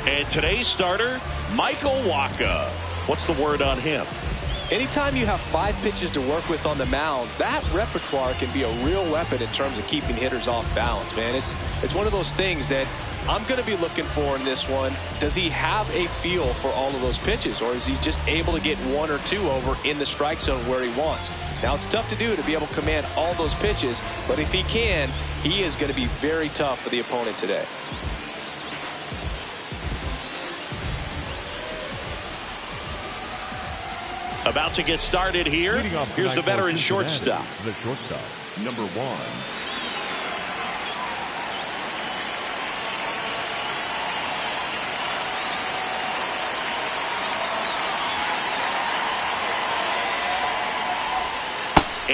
And today's starter, Michael Wacha. What's the word on him? Anytime you have 5 pitches to work with on the mound, that repertoire can be a real weapon in terms of keeping hitters off balance, man. It's one of those things that I'm going to be looking for in this one. Does he have a feel for all of those pitches, or is he just able to get 1 or 2 over in the strike zone where he wants? Now, it's tough to do to be able to command all those pitches, but if he can, he is going to be very tough for the opponent today. About to get started here. Here's the veteran shortstop. The shortstop, number 1.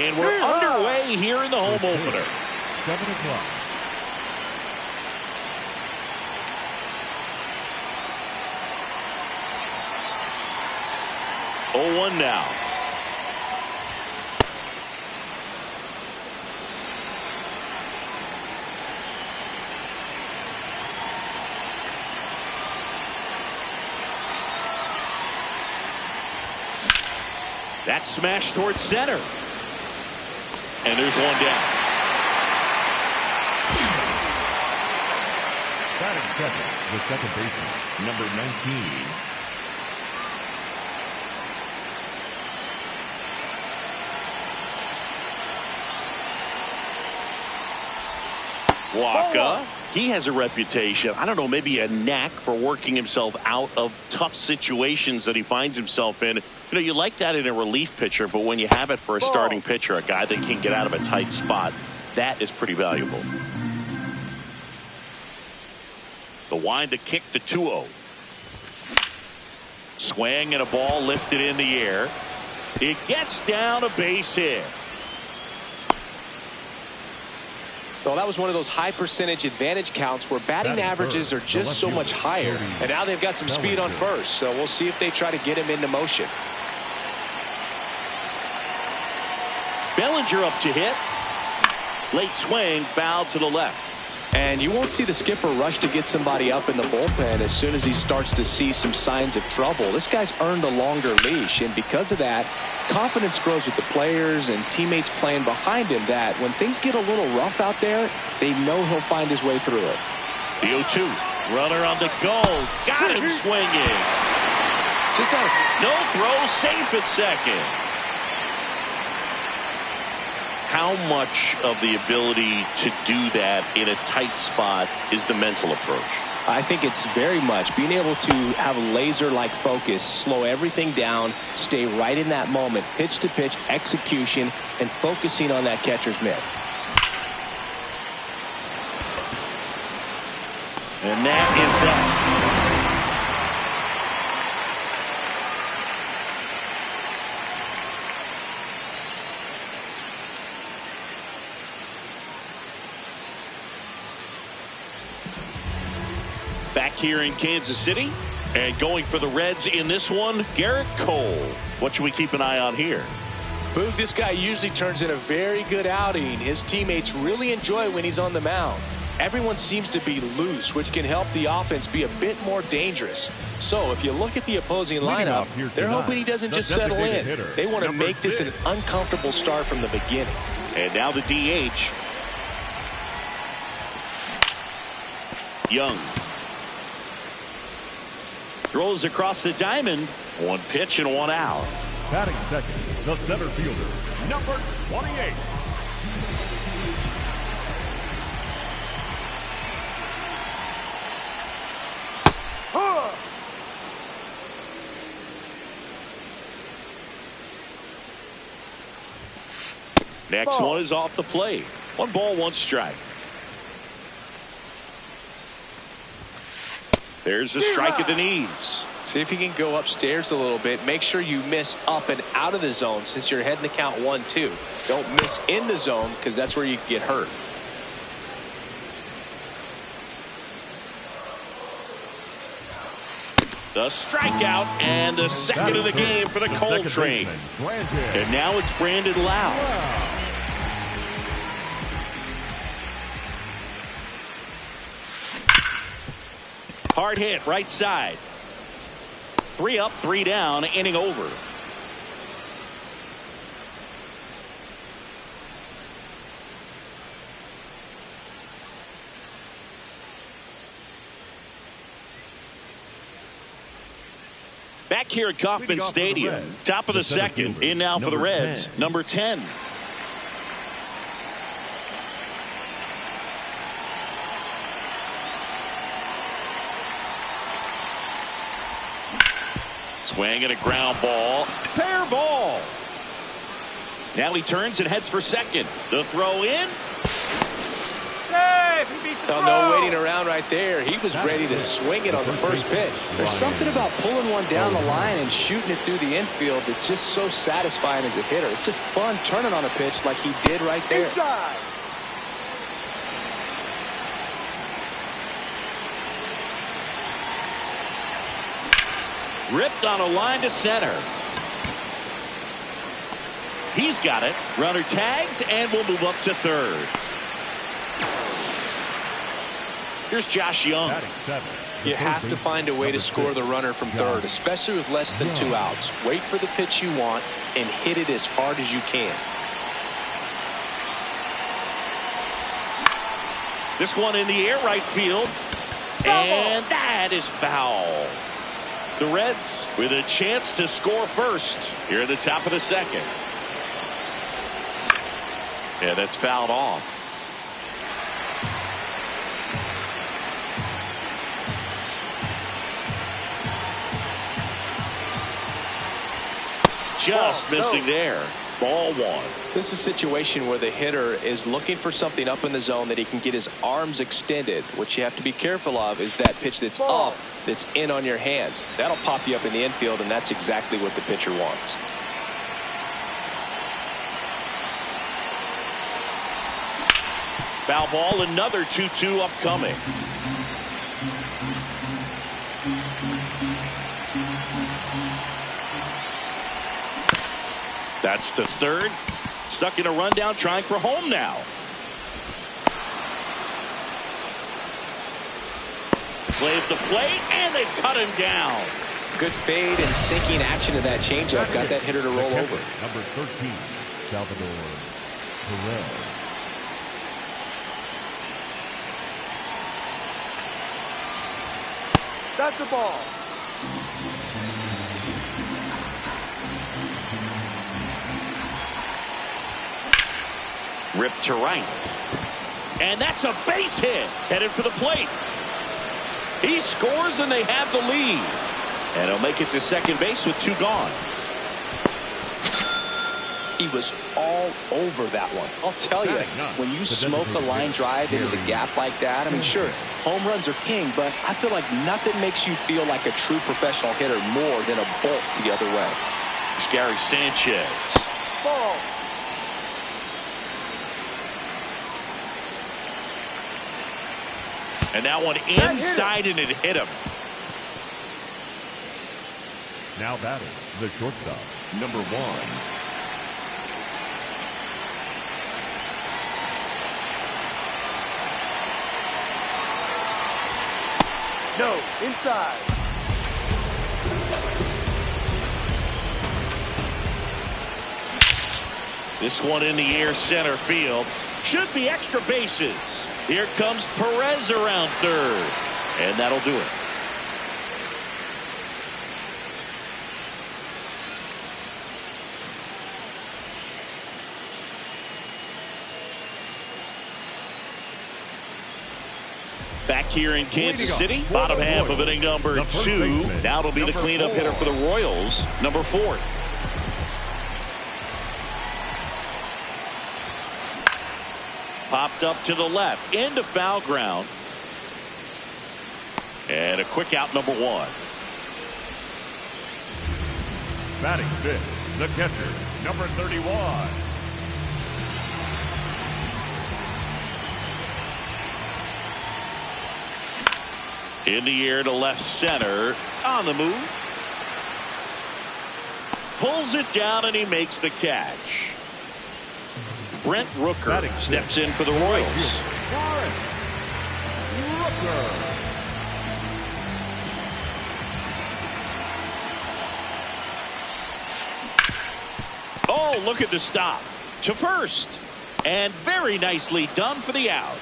And we're underway here in the home opener. 7 o'clock. Oh, 1 now. That's smashed towards center. And there's 1 down. Batting second, the second baseman, number 19. Wacha, he has a reputation, I don't know, maybe a knack for working himself out of tough situations that he finds himself in. You know, you like that in a relief pitcher, but when you have it for a starting pitcher, a guy that can get out of a tight spot, that is pretty valuable. The wind to kick, the 2-0. Swing and a ball lifted in the air. It gets down a base hit. Well, that was one of those high percentage advantage counts where batting averages are just so much higher. And now they've got some speed on first. So we'll see if they try to get him into motion. Bellinger up to hit. Late swing, foul to the left. And you won't see the skipper rush to get somebody up in the bullpen as soon as he starts to see some signs of trouble. This guy's earned a longer leash, and because of that, confidence grows with the players and teammates playing behind him that when things get a little rough out there, they know he'll find his way through it. The 0-2. Runner on the goal. Got him swinging. Just not no throw, safe at second. How much of the ability to do that in a tight spot is the mental approach? I think it's very much being able to have laser-like focus, slow everything down, stay right in that moment, pitch to pitch execution, and focusing on that catcher's mitt. And that is that. Back here in Kansas City, and going for the Reds in this one, Garrett Cole. What should we keep an eye on here? Boog, this guy usually turns in a very good outing. His teammates really enjoy when he's on the mound. Everyone seems to be loose, which can help the offense be a bit more dangerous. So if you look at the opposing lineup, they're hoping he doesn't just settle in. They want to make this an uncomfortable start from the beginning. And now the DH. Young. Throws across the diamond. 1 pitch and 1 out. Batting second, the center fielder, number 28. Next one is off the plate. 1 ball, 1 strike. There's a strike at the knees. See if you can go upstairs a little bit. Make sure you miss up and out of the zone since you're heading to count 1-2. Don't miss in the zone because that's where you can get hurt. The strikeout and the second of the game for the Coltrane. And now it's Brandon Lowe. Hard hit right side. 3 up, 3 down, inning over. Back here at Kauffman Stadium, top of the second, in now for the Reds, number 10. Swing and a ground ball. Fair ball. Now he turns and heads for second. The throw in. Oh, no waiting around right there. He was ready to swing it on the first pitch. There's something about pulling one down the line and shooting it through the infield that's just so satisfying as a hitter. It's just fun turning on a pitch like he did right there. Inside. Ripped on a line to center. He's got it. Runner tags and will move up to third. Here's Josh Young. You have to find a way to score the runner from third, especially with less than 2 outs. Wait for the pitch you want and hit it as hard as you can. This one in the air right field. And that is foul. The Reds with a chance to score first here at the top of the second. Yeah, that's fouled off. Just missing there. Ball 1. This is a situation where the hitter is looking for something up in the zone that he can get his arms extended. What you have to be careful of is that pitch that's up, that's in on your hands. That'll pop you up in the infield, and that's exactly what the pitcher wants. Foul ball, another 2-2 upcoming. That's to third. Stuck in a rundown, trying for home now. Plays the plate, and they've cut him down. Good fade and sinking action of that changeup got that hitter to roll over. Number 13, Salvador Perez. That's the ball. Ripped to right. And that's a base hit. Headed for the plate. He scores and they have the lead. And he'll make it to second base with 2 gone. He was all over that one. I'll tell you, when you smoke a line drive into the gap like that, I mean, sure, home runs are king, but I feel like nothing makes you feel like a true professional hitter more than a bolt the other way. It's Gary Sanchez. Ball. And that one inside and it hit him. Now batting, the shortstop, number 1. No, inside. This one in the air center field. Should be extra bases. Here comes Perez around third. And that'll do it. Back here in Kansas City, bottom half of inning number 2. Now it'll be the cleanup hitter for the Royals, number 4. Popped up to the left, into foul ground. And a quick out, number 1. Batting fifth, the catcher, number 31. In the air to left center. On the move. Pulls it down and he makes the catch. Brent Rooker steps in for the Royals. Oh, look at the stop. To first. And very nicely done for the out.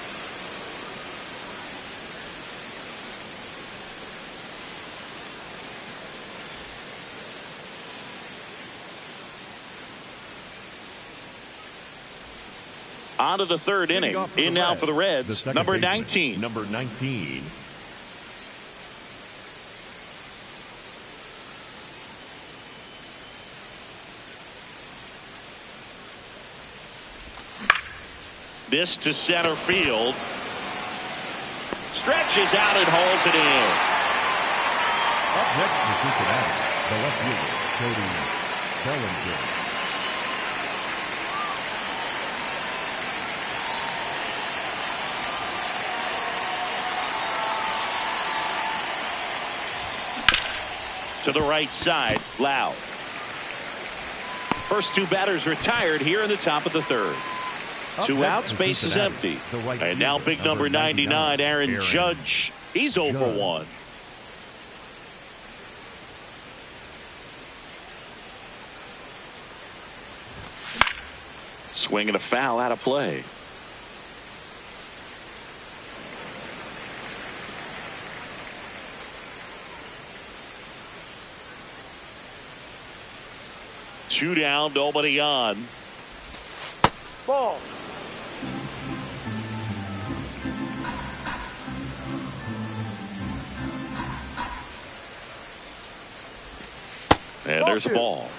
On to the third inning. In now for the Reds, number 19. Number 19. This to center field. Stretches out and hauls it in. Up next for Cincinnati, the left fielder, Cody Bellinger. To the right side, Loud. First 2 batters retired here in the top of the third. 2 outs, base is empty. And now big number 99, Aaron Judge. He's 0 for 1. Swing and a foul out of play. Two down, nobody on. Ball. And there's a ball.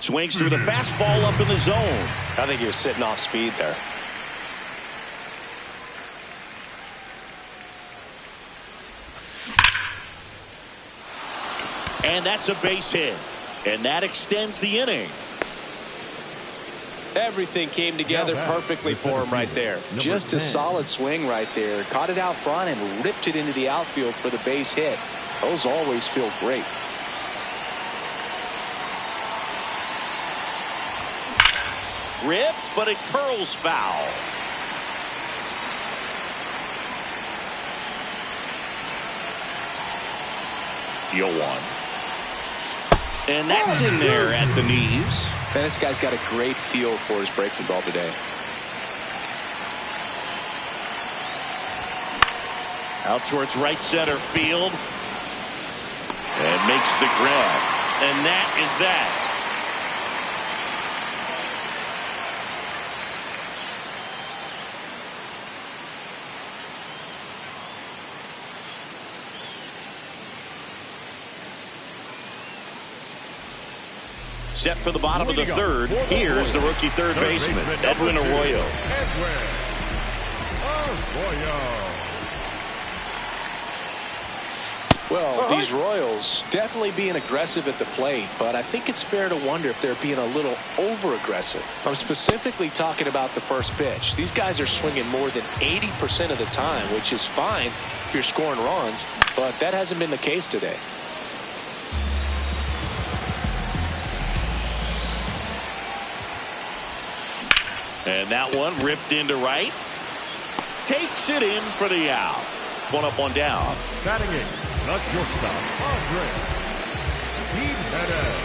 Swings through the fastball up in the zone. I think he was sitting off speed there. And that's a base hit. And that extends the inning. Everything came together perfectly for him right there. Just a solid swing right there. Caught it out front and ripped it into the outfield for the base hit. Those always feel great. Ripped, but it curls foul. Deal 1. And that's in there at the knees. Man, this guy's got a great feel for his breaking ball today. Out towards right center field. And makes the grab. And that is that. Set for the bottom of the third. Here's the rookie third baseman, Edwin Arroyo. Well, these Royals definitely being aggressive at the plate, but I think it's fair to wonder if they're being a little over-aggressive. I'm specifically talking about the first pitch. These guys are swinging more than 80% of the time, which is fine if you're scoring runs, but that hasn't been the case today. And that one ripped into right. Takes it in for the out. 1 up, 1 down. Batting in, the shortstop, Andre Jimenez.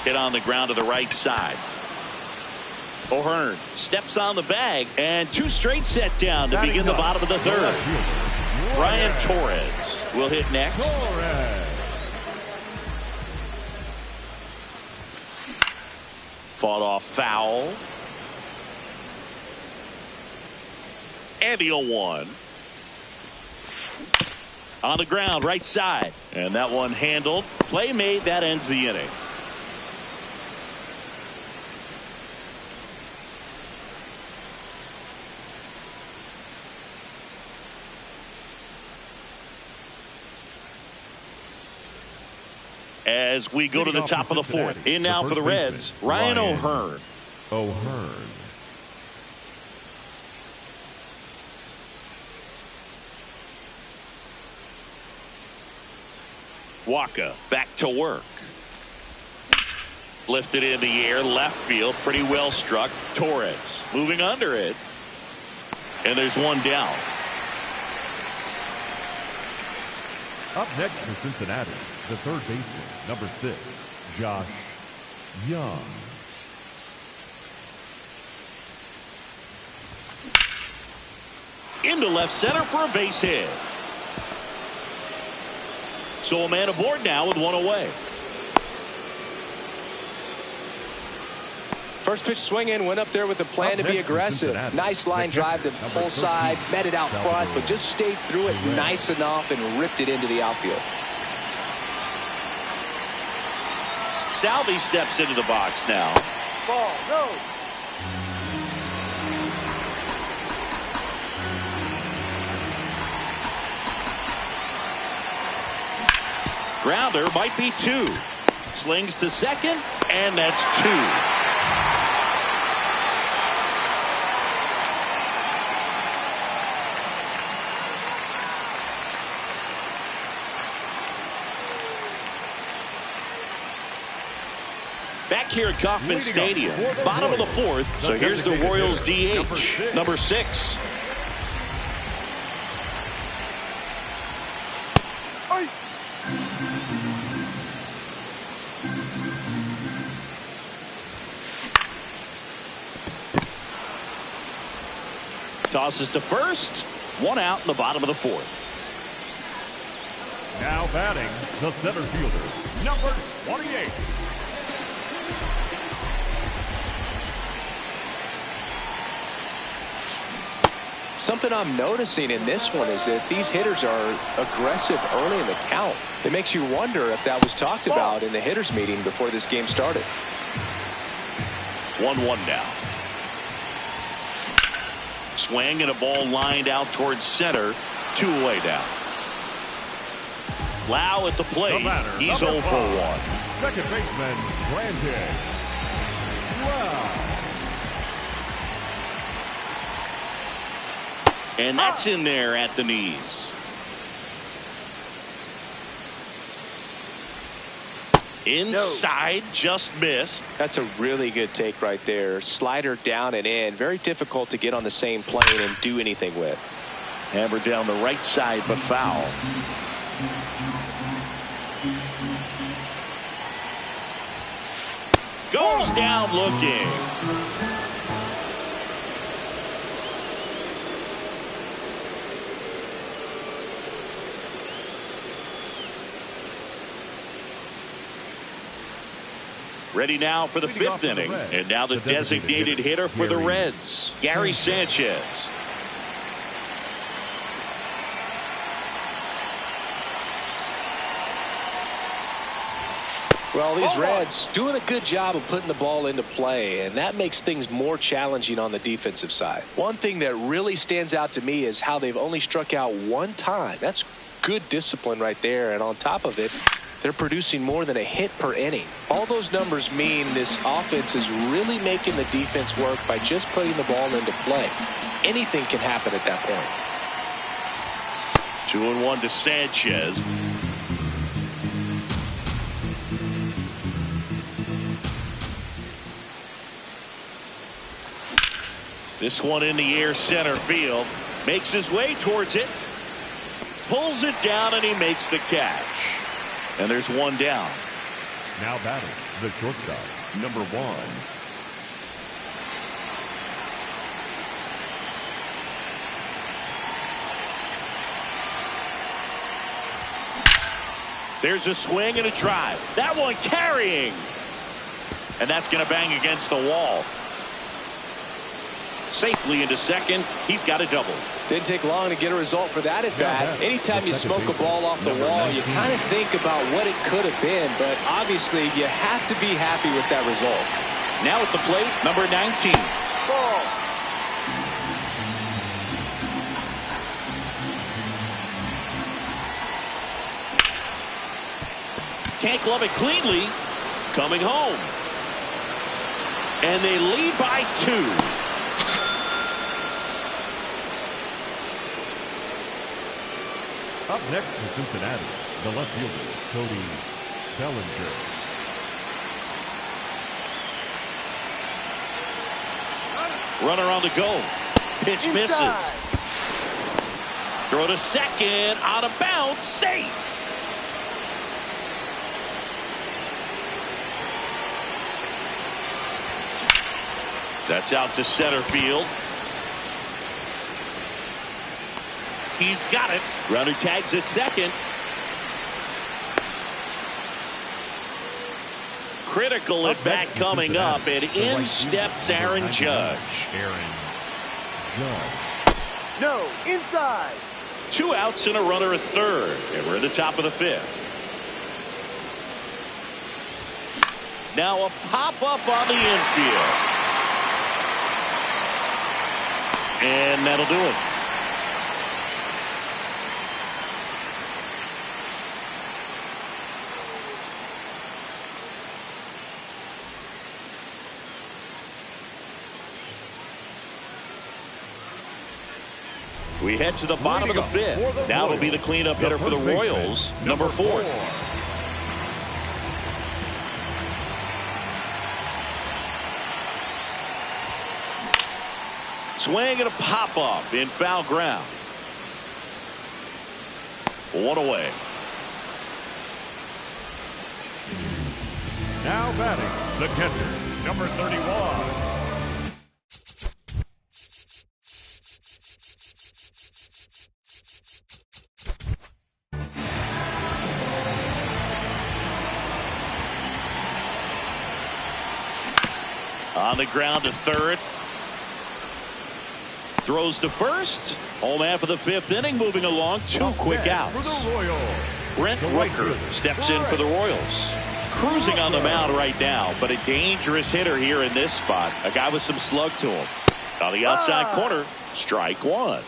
Hit on the ground to the right side. O'Hearn steps on the bag, and 2 straight set down to begin the bottom of the third. Brian Torres will hit next. Fought off foul. And the 0-1. On the ground, right side. And that one handled. Play made. That ends the inning. As we go to the top of the fourth. In now for the Reds, Ryan O'Hearn. Waka back to work. Lifted in the air, left field, pretty well struck. Torres moving under it. And there's one down. Up next for Cincinnati, the third baseman, number 6, Josh Young. Into left center for a base hit. So a man aboard now with one away. First pitch swinging, went up there with a plan to be aggressive. Nice line drive to pull side, met it out front, but just stayed through it nice enough and ripped it into the outfield. Salvi steps into the box now. Ball, no. Grounder might be 2. Slings to second, and that's 2. Back here at Kauffman Stadium, bottom of the fourth. So here's the Royals DH, number 6. Tosses to first. One out in the bottom of the fourth. Now batting, the center fielder, number 28. Something I'm noticing in this one is that these hitters are aggressive early in the count. It makes you wonder if that was talked about in the hitters meeting before this game started. 1-1 now. Swing and a ball lined out towards center. 2 away now. Lau at the plate. He's 0 for 1. Second baseman, Brandon Lau. And that's in there at the knees. Inside, just missed. That's a really good take right there. Slider down and in. Very difficult to get on the same plane and do anything with. Hammered down the right side, but foul. Goes down looking. Ready now for the 5th inning. And now the designated hitter for the Reds, Gary Sanchez. Well, these Reds doing a good job of putting the ball into play, and that makes things more challenging on the defensive side. One thing that really stands out to me is how they've only struck out 1 time. That's good discipline right there, and on top of it, they're producing more than a hit per inning. All those numbers mean this offense is really making the defense work by just putting the ball into play. Anything can happen at that point. 2-1 to Sanchez. This one in the air, center field. Makes his way towards it. Pulls it down, and he makes the catch. And there's one down. Now batting, the shortstop, number 1. There's a swing and a drive. That one carrying. And that's going to bang against the wall. Safely into second. He's got a double. Didn't take long to get a result for that at bat. Anytime you smoke a ball off the wall, you kind of think about what it could have been, but obviously you have to be happy with that result. Now at the plate, number 19. Ball. Can't glove it cleanly. Coming home. And they lead by 2. Up next for Cincinnati, the left fielder, Cody Bellinger. Runner on the go. Pitch misses. Inside. Throw to second. Out of bounds. Safe. That's out to center field. He's got it. Runner tags at second. Critical at bat coming up, and in steps Aaron Judge. No. Inside. 2 outs and a runner at third, and we're at the top of the 5th. Now a pop-up on the infield. And that'll do it. We head to the bottom of the 5th. Now it'll be the cleanup hitter for the Royals, number 4. Swing and a pop-up in foul ground. 1 away. Now batting, the catcher, number 31. On the ground to third. Throws to first. Home half of the 5th inning, moving along. 2 quick outs. Brent Rooker steps in for the Royals. Cruising on the mound right now, but a dangerous hitter here in this spot. A guy with some slug to him. On the outside corner, strike 1.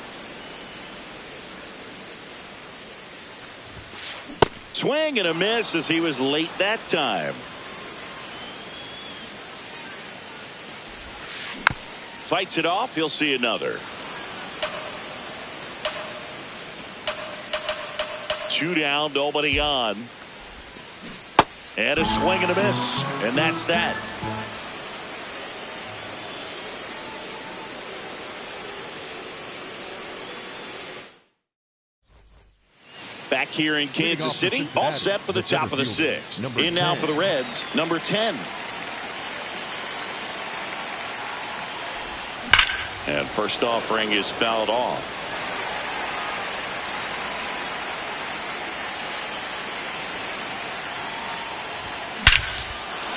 Swing and a miss as he was late that time. Fights it off. He'll see another. 2 down, nobody on. And a swing and a miss. And that's that. Back here in Kansas City, all set for the top of the 6th. In now for the Reds, number 10. And first offering is fouled off.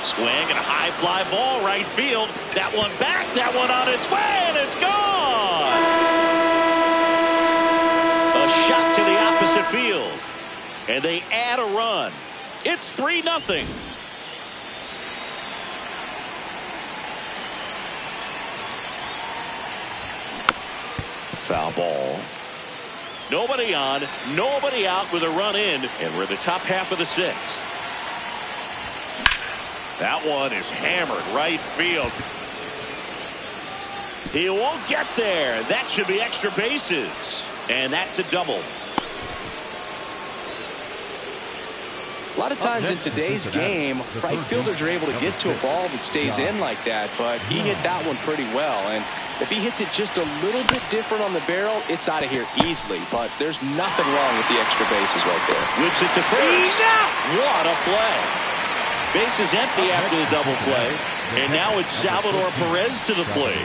Swing and a high fly ball right field. That one back, that one on its way, and it's gone. A shot to the opposite field. And they add a run. It's 3-0. Foul ball. Nobody on, nobody out with a run in, and we're the top half of the 6th. That one is hammered right field. He won't get there. That should be extra bases, and that's a double. A lot of times in today's game, right fielders are able to get to a ball that stays in like that, but he hit that one pretty well. And if he hits it just a little bit different on the barrel, it's out of here easily. But there's nothing wrong with the extra bases right there. Whips it to first. What a play. Bases empty after the double play. And now it's Salvador Perez to the plate.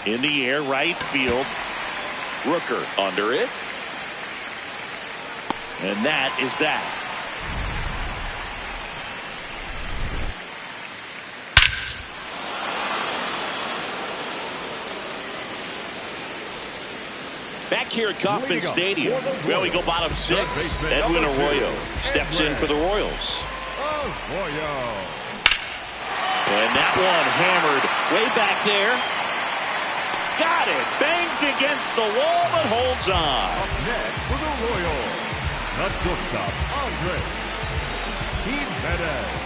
In the air, right field. Rooker under it. And that is that. Back here at Kauffman Stadium, well, we go bottom 6. Edwin Arroyo steps in for the Royals. And that one hammered way back there. Got it. Bangs against the wall but holds on. Up next for the Royals, the shortstop, Andre Jimenez.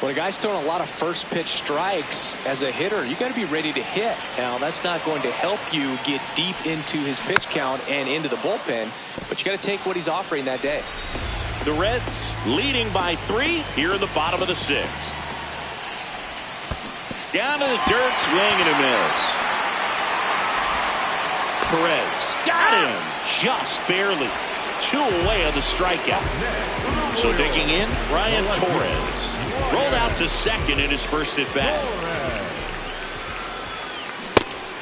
When a guy's throwing a lot of first pitch strikes as a hitter, you got to be ready to hit. Now, that's not going to help you get deep into his pitch count and into the bullpen, but you got to take what he's offering that day. The Reds leading by 3 here in the bottom of the 6th. Down to the dirt, swing and a miss. Perez got him just barely. 2 away on the strikeout. So digging in, Ryan Torres rolled out to second in his first at bat.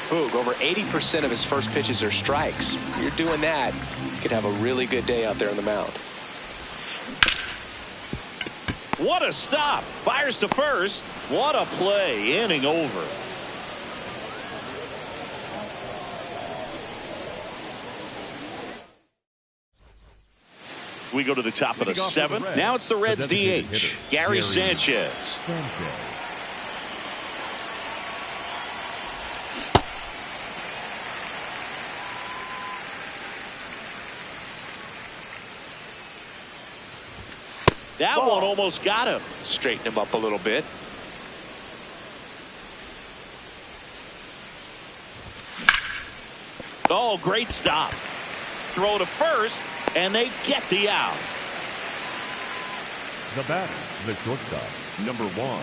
Boog, over 80% of his first pitches are strikes. If you're doing that, you could have a really good day out there on the mound. What a stop. Fires to first. What a play. Inning over. We go to the top of the 7th. Now it's the Reds DH, Gary Sanchez. That one almost got him. Straighten him up a little bit. Oh, great stop. Throw to first, and they get the out. The batter, the shortstop, number 1.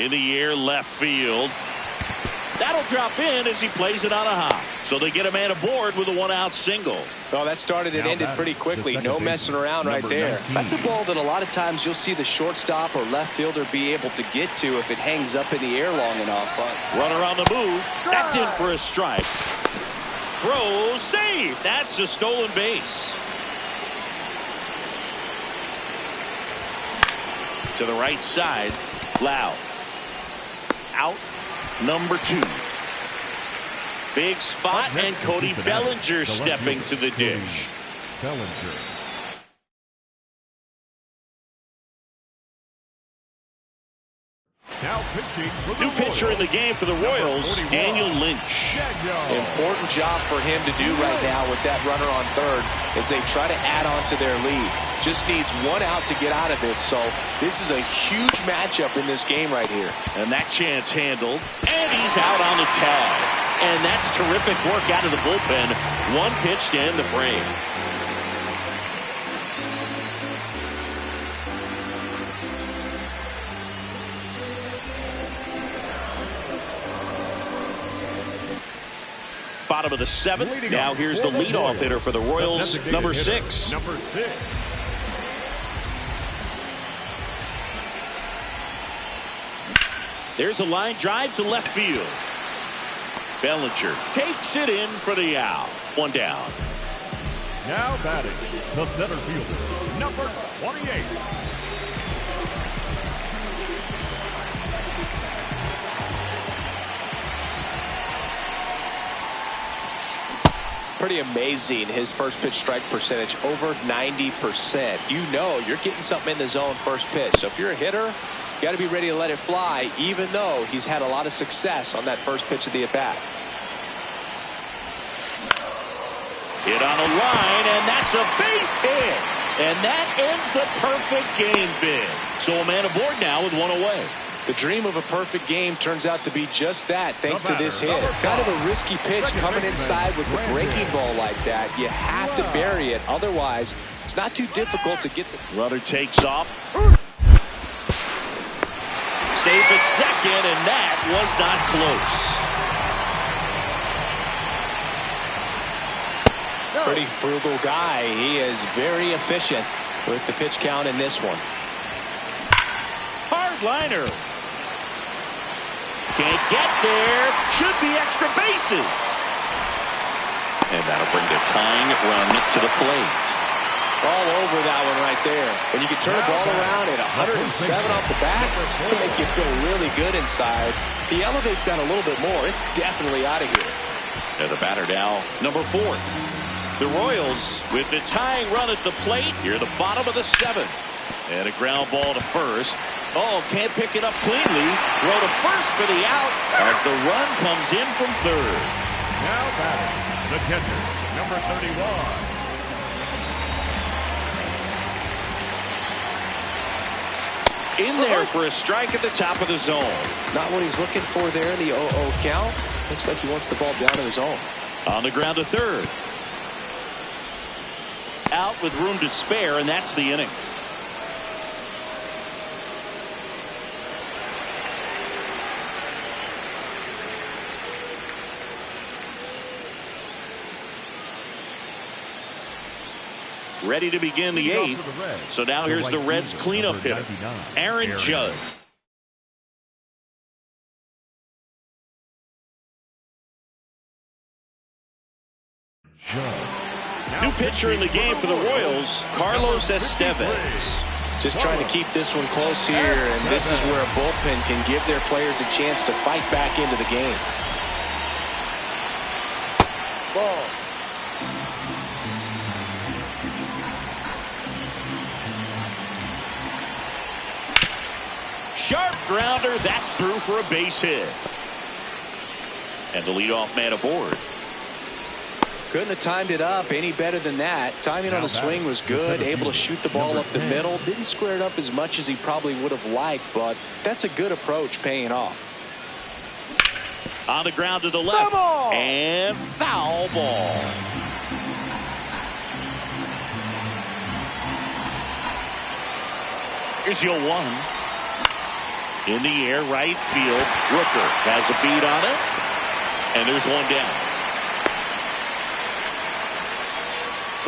In the air, left field. That'll drop in as he plays it on a hop. So they get a man aboard with a 1-out single. Oh, that started and ended pretty quickly. No messing around right there. 19. That's a ball that a lot of times you'll see the shortstop or left fielder be able to get to if it hangs up in the air long enough. But runner on the move. That's in for a strike. Throw, save. That's a stolen base. To the right side. Lau. Out. Number 2. Big spot, and Cody Bellinger stepping to the dish. Bellinger. Now pitching for the New pitcher in the game for the Royals, 41. Daniel Lynch. important job for him to do right now with that runner on third as they try to add on to their lead. Just needs 1 out to get out of it. So this is a huge matchup in this game right here. And that chance handled. And he's out on the tag. And that's terrific work out of the bullpen. 1 pitch to end the frame. Bottom of the 7th. Now here's the leadoff hitter for the Royals, number 6. Number 6. There's a line drive to left field. Bellinger takes it in for the out. 1 down. Now batting, the center fielder, number 28. Pretty amazing, his first pitch strike percentage over 90%. You know you're getting something in the zone first pitch. So if you're a hitter, you got to be ready to let it fly, even though he's had a lot of success on that first pitch of the at-bat. Hit on a line, and that's a base hit. And that ends the perfect game bid. So a man aboard now with 1 away. The dream of a perfect game turns out to be just that, thanks to this hit. Kind of a risky pitch coming inside with the breaking ball like that. You have to bury it. Otherwise, it's not too difficult to get the Runner takes off. Safe at second, and that was not close. pretty frugal guy. He is very efficient with the pitch count in this one. Hard liner. Can't get there. Should be extra bases. And that'll bring the tying run to the plate. All over that one right there. When you can turn the ball around at 107 off the bat, it's going to make you feel really good inside. He elevates that a little bit more. It's definitely out of here. And the batter now, number 4. The Royals with the tying run at the plate here at the bottom of the 7th. And a ground ball to first. Oh, can't pick it up cleanly. Throw to first for the out as the run comes in from third. Now batting, the catcher, number 31. In there for a strike at the top of the zone. Not what he's looking for there in the 0-0 count. Looks like he wants the ball down in the zone. On the ground to third. Out with room to spare, and that's the inning. Ready to begin the 8th. So now here's the Reds cleanup hitter, Aaron Judge. New pitcher in the game for the Royals, Carlos Estevez. Just trying to keep this one close here, and this is where a bullpen can give their players a chance to fight back into the game. Ball. Sharp grounder, that's through for a base hit. And the leadoff man aboard. Couldn't have timed it up any better than that. Timing on the swing was good. Able to shoot the ball up the middle. Didn't square it up as much as he probably would have liked, but that's a good approach paying off. On the ground to the left. And foul ball. Here's the 0-1. In the air, right field. Rooker has a beat on it. And there's one down.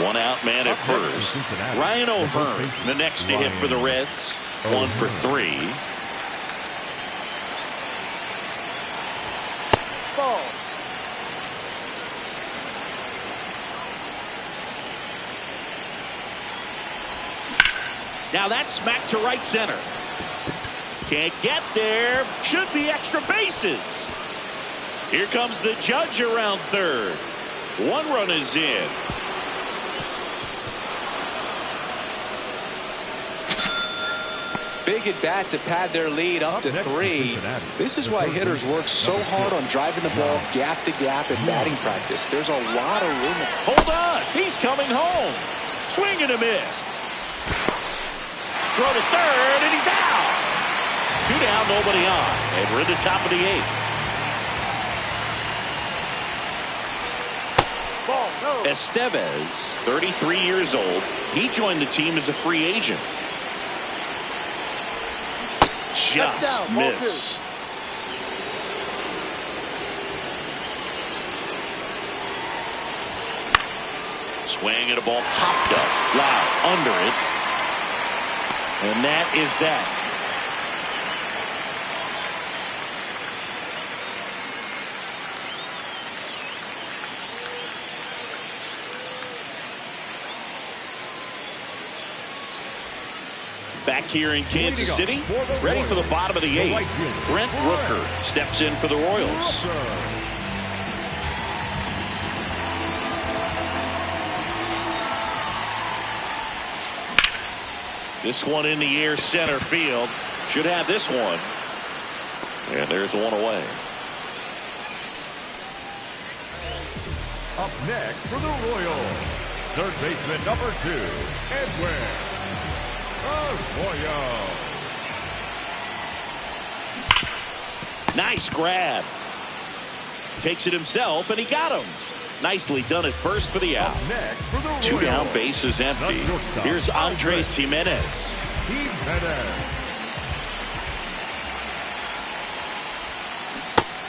One out man at first. Ryan O'Hearn, the next to hit for the Reds. 1 for 3. Ball. Now that's smacked to right center. Can't get there. Should be extra bases. Here comes the Judge around third. 1 run is in. Big at bat to pad their lead up to 3. This is why hitters work so hard on driving the ball gap to gap at batting practice. There's a lot of room. Hold on. He's coming home. Swing and a miss. Throw to third, and he's out. 2 down, nobody on. And we're in the top of the 8th. Ball. No. Estevez, 33 years old. He joined the team as a free agent. Just missed. Swing and a ball popped up. Loud under it. And that is that. Back here in Kansas City, ready for the bottom of the 8th. Brent Rooker steps in for the Royals. This one in the air, center field. Should have this one. And there's one away. Up next for the Royals, third baseman number 2, Edwin Arroyo. Nice grab. Takes it himself, and he got him. Nicely done at first for the out. Next for the 2 down, Royals, base is empty. Here's Andres Jimenez.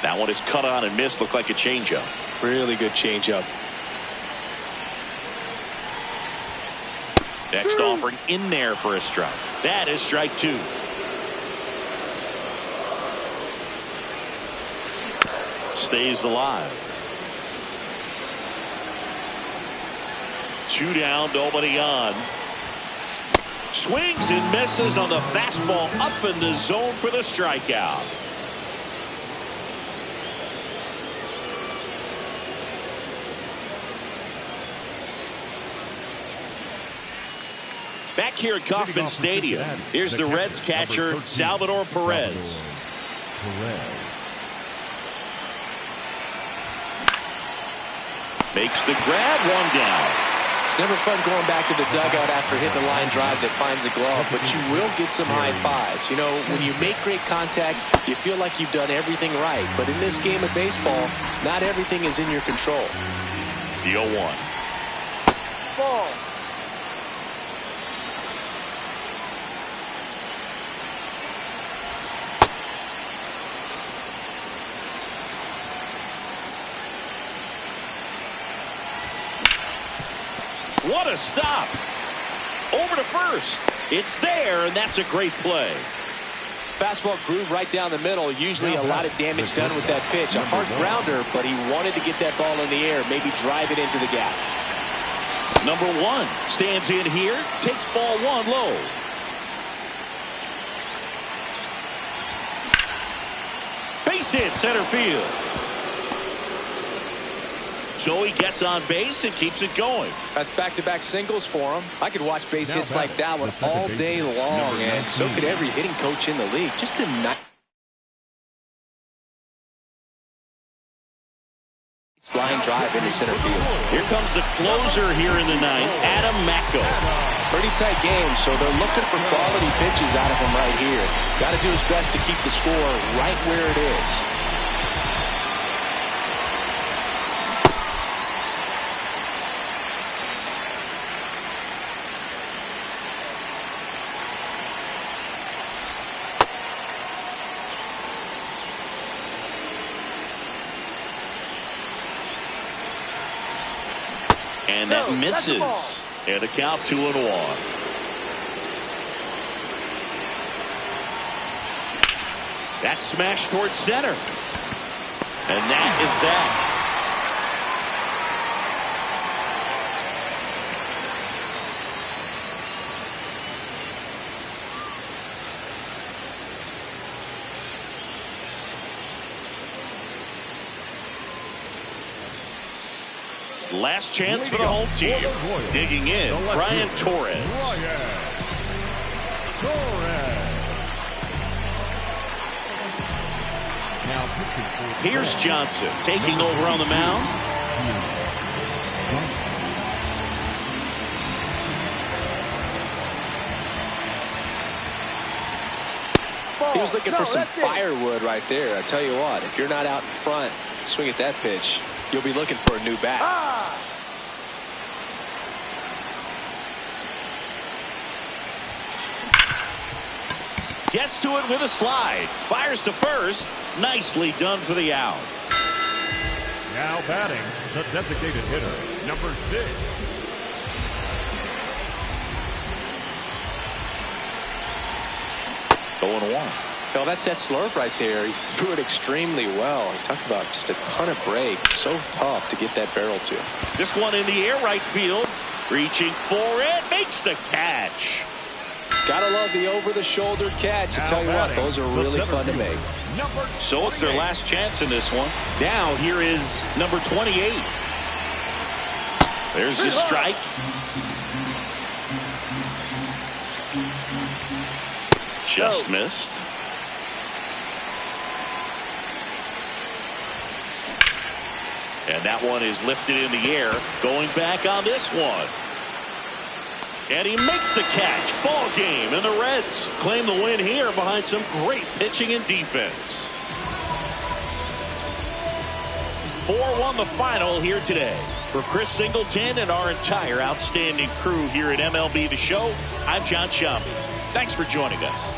That one is cut on and missed. Looked like a changeup. Really good changeup. Next offering in there for a strike. That is strike 2. Stays alive. 2 down, nobody on. Swings and misses on the fastball up in the zone for the strikeout. Back here at Kauffman Stadium, here's the Reds catcher, Salvador Perez. Makes the grab, 1 down. It's never fun going back to the dugout after hitting a line drive that finds a glove, but you will get some high fives. You know, when you make great contact, you feel like you've done everything right. But in this game of baseball, not everything is in your control. The 0-1. Ball. What a stop. Over to first. It's there, and that's a great play. Fastball groove right down the middle. Usually a lot of damage done with that pitch. A hard grounder, but he wanted to get that ball in the air, maybe drive it into the gap. Number 1 stands in here, takes ball 1 low. Base hit, center field. So he gets on base and keeps it going. That's back-to-back singles for him. I could watch base hits like that one all day long, and so could every hitting coach in the league. Just a nice line drive into center field. Here comes the closer here in the 9th, Adam Macko. Pretty tight game, so they're looking for quality pitches out of him right here. Got to do his best to keep the score right where it is. And that misses. And a count 2-1. That smash towards center. And that is that. Last chance for the home team. Digging in, Brian Torres. Here's Johnson taking over on the mound. He was looking for some firewood right there. I tell you what, if you're not out in front, swing at that pitch, you'll be looking for a new bat. Gets to it with a slide. Fires to first. Nicely done for the out. Now batting, the designated hitter, number 6. Going 1. Well, that's that slurve right there. He threw it extremely well. He talked about just a ton of break. So tough to get that barrel to. This one in the air, right field. Reaching for it. Makes the catch. Gotta love the over-the-shoulder catch. I tell you what, those are really fun to make. So it's their last chance in this one. Now here is number 28. There's the strike. Just missed. And that one is lifted in the air. Going back on this one. And he makes the catch. Ball game. And the Reds claim the win here behind some great pitching and defense. 4-1 the final here today. For Chris Singleton and our entire outstanding crew here at MLB The Show, I'm John Shambi. Thanks for joining us.